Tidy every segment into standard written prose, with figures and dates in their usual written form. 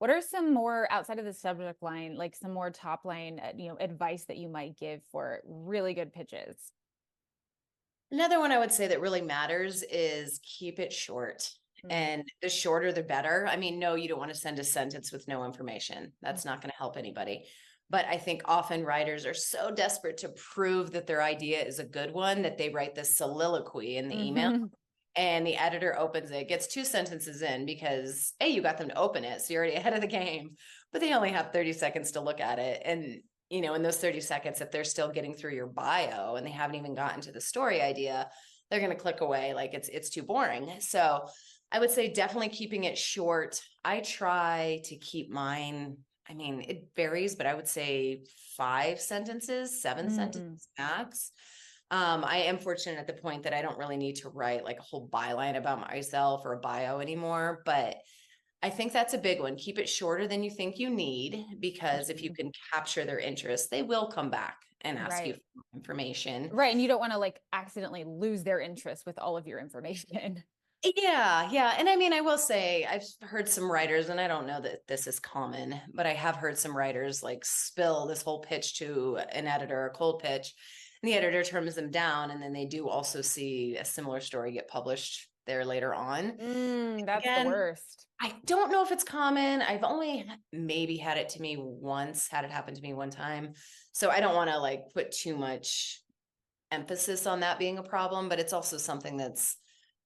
What are some more outside of the subject line, like some more top line, advice that you might give for really good pitches? Another one I would say that really matters is keep it short. Mm. And the shorter, the better. I mean, no, you don't want to send a sentence with no information. Mm. That's not going to help anybody. But I think often writers are so desperate to prove that their idea is a good one that they write this soliloquy in the email, Mhm. and the editor opens it, gets two sentences in because, hey, you got them to open it. So you're already ahead of the game, but they only have 30 seconds to look at it. And, in those 30 seconds, if they're still getting through your bio and they haven't even gotten to the story idea, they're going to click away like it's too boring. So I would say definitely keeping it short. I try to keep mine. I mean, it varies, but I would say 5 sentences, seven Mm. sentences max. I am fortunate at the point that I don't really need to write like a whole byline about myself or a bio anymore, but I think that's a big one. Keep it shorter than you think you need, because if you Mhm. can capture their interest, they will come back and ask you Right. for more information. Right. And you don't want to like accidentally lose their interest with all of your information. Yeah, yeah. And I mean, I will say I've heard some writers, and I don't know that this is common, but I have heard some writers like spill this whole pitch to an editor, a cold pitch, and the editor turns them down, and then they do also see a similar story get published there later on. That's the Again, worst. I don't know if it's common. I've only maybe had it to me once, had it happen to me one time. So I don't want to like put too much emphasis on that being a problem, but it's also something that's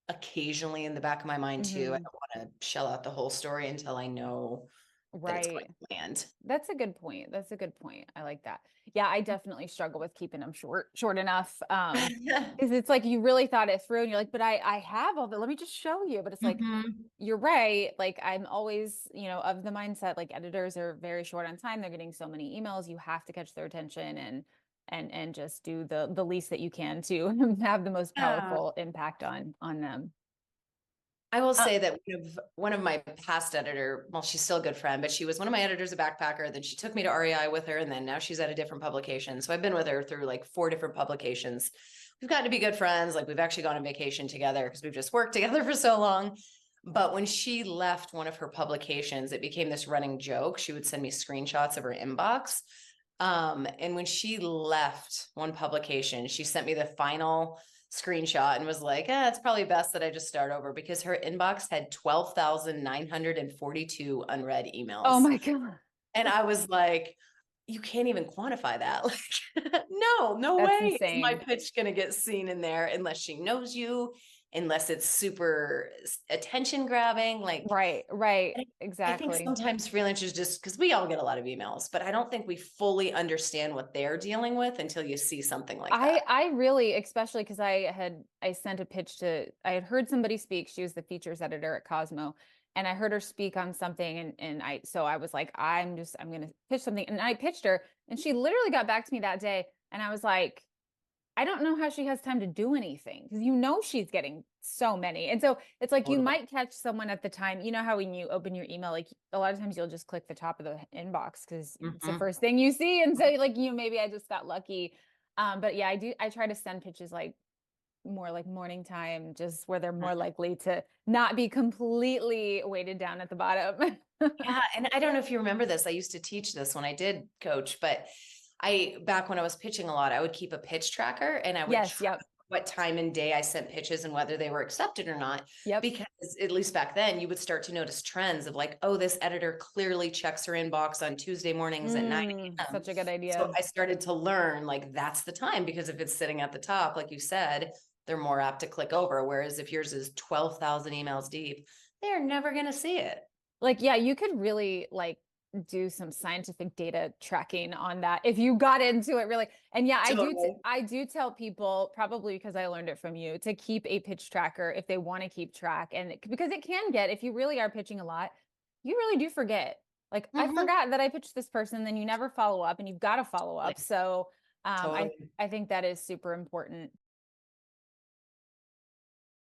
occasionally in the back of my mind too. I Hmm. don't want to shell out the whole story until I know that it's going Right. to land. That's a good point. That's a good point. I like that. Yeah, I definitely struggle with keeping them short enough. Because it's like you really thought it through and you're like, but I have all that. Let me just show you. But it's like, Mhm. you're right. Like I'm always, of the mindset, like editors are very short on time. They're getting so many emails. You have to catch their attention and just do the least that you can to have the most Yeah. powerful impact on them. I will Uh, say that one of my past editor, well, she's still a good friend, but she was one of my editors, a backpacker. Then she took me to REI with her, and then now she's at a different publication. So I've been with her through like 4 different publications. We've gotten to be good friends. Like we've actually gone on vacation together because we've just worked together for so long. But when she left one of her publications, it became this running joke. She would send me screenshots of her inbox. And when she left one publication, she sent me the final screenshot and was like, it's probably best that I just start over, because her inbox had 12,942 unread oh emails. my God. And I was like, you can't even quantify that. Like, no That's way is my insane. pitch going to get seen in there unless she knows you, unless it's super attention grabbing. Like, Right, right. I think Exactly. sometimes freelancers, just because we all get a lot of emails, but I don't think we fully understand what they're dealing with until you see something like I that. I really, especially because I sent a pitch to I had heard somebody speak. She was the features editor at Cosmo, and I heard her speak on something, and I was like, I'm gonna pitch something, and I pitched her, and she literally got back to me that day, and I was like, I don't know how she has time to do anything because she's getting so many. And so it's like you Totally. might catch someone at the time. You know how when you open your email, like a lot of times you'll just click the top of the inbox because it's the Mhm. first thing you see. And so like maybe I just got lucky. But yeah, I try to send pitches like more like morning time, just where they're more likely to not be completely weighted down at the bottom. Yeah, and I don't know if you remember this. I used to teach this when I did coach, but back when I was pitching a lot, I would keep a pitch tracker, and I would Yes, track yep, what time and day I sent pitches and whether they were accepted or not. yep. Because at least back then, you would start to notice trends of like, oh, this editor clearly checks her inbox on Tuesday mornings at 9 a.m. Such a good So idea. I started to learn like that's the time, because if it's sitting at the top, like you said, they're more apt to click over. Whereas if yours is 12,000 emails deep, they're never going to see it. Like, yeah, you could really like do some scientific data tracking on that if you got into it really. And yeah, Totally. I do tell people, probably because I learned it from you, to keep a pitch tracker if they want to keep track. And because it can get, if you really are pitching a lot, you really do forget. Like, I Mhm. forgot that I pitched this person, then you never follow up and you've got to follow up. So I Totally. I think that is super important.